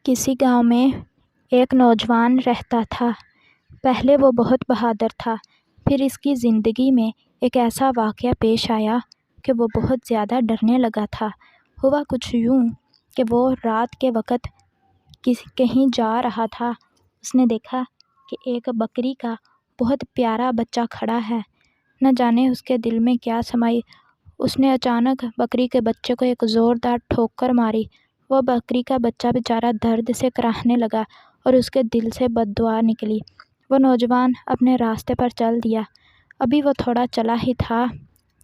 کسی گاؤں میں ایک نوجوان رہتا تھا۔ پہلے وہ بہت بہادر تھا، پھر اس کی زندگی میں ایک ایسا واقعہ پیش آیا کہ وہ بہت زیادہ ڈرنے لگا تھا۔ ہوا کچھ یوں کہ وہ رات کے وقت کہیں جا رہا تھا۔ اس نے دیکھا کہ ایک بکری کا بہت پیارا بچہ کھڑا ہے۔ نہ جانے اس کے دل میں کیا سمائی، اس نے اچانک بکری کے بچے کو ایک زوردار ٹھوکر ماری۔ وہ بکری کا بچہ بیچارہ درد سے کراہنے لگا اور اس کے دل سے بد دعا نکلی۔ وہ نوجوان اپنے راستے پر چل دیا۔ ابھی وہ تھوڑا چلا ہی تھا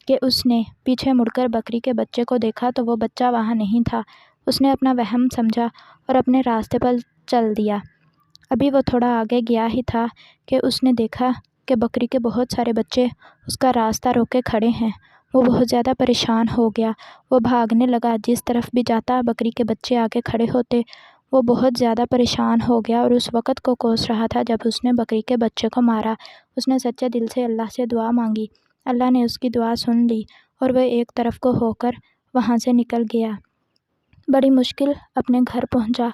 کہ اس نے پیچھے مڑ کر بکری کے بچے کو دیکھا تو وہ بچہ وہاں نہیں تھا۔ اس نے اپنا وہم سمجھا اور اپنے راستے پر چل دیا۔ ابھی وہ تھوڑا آگے گیا ہی تھا کہ اس نے دیکھا کہ بکری کے بہت سارے بچے اس کا راستہ روکے کھڑے ہیں۔ وہ بہت زیادہ پریشان ہو گیا۔ وہ بھاگنے لگا، جس طرف بھی جاتا بکری کے بچے آگے کھڑے ہوتے۔ وہ بہت زیادہ پریشان ہو گیا اور اس وقت کو کوس رہا تھا جب اس نے بکری کے بچے کو مارا۔ اس نے سچے دل سے اللہ سے دعا مانگی۔ اللہ نے اس کی دعا سن لی اور وہ ایک طرف کو ہو کر وہاں سے نکل گیا۔ بڑی مشکل اپنے گھر پہنچا۔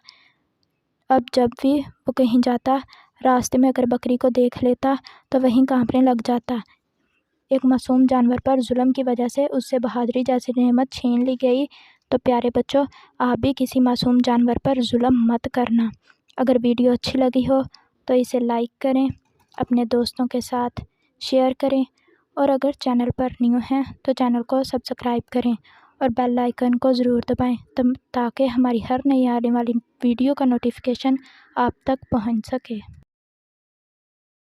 اب جب بھی وہ کہیں جاتا، راستے میں اگر بکری کو دیکھ لیتا تو وہیں کانپنے لگ جاتا۔ ایک معصوم جانور پر ظلم کی وجہ سے اس سے بہادری جیسی نعمت چھین لی گئی۔ تو پیارے بچوں، آپ بھی کسی معصوم جانور پر ظلم مت کرنا۔ اگر ویڈیو اچھی لگی ہو تو اسے لائک کریں، اپنے دوستوں کے ساتھ شیئر کریں اور اگر چینل پر نیو ہیں تو چینل کو سبسکرائب کریں اور بیل آئیکن کو ضرور دبائیں تاکہ ہماری ہر نئی آنے والی ویڈیو کا نوٹیفیکیشن آپ تک پہنچ سکے۔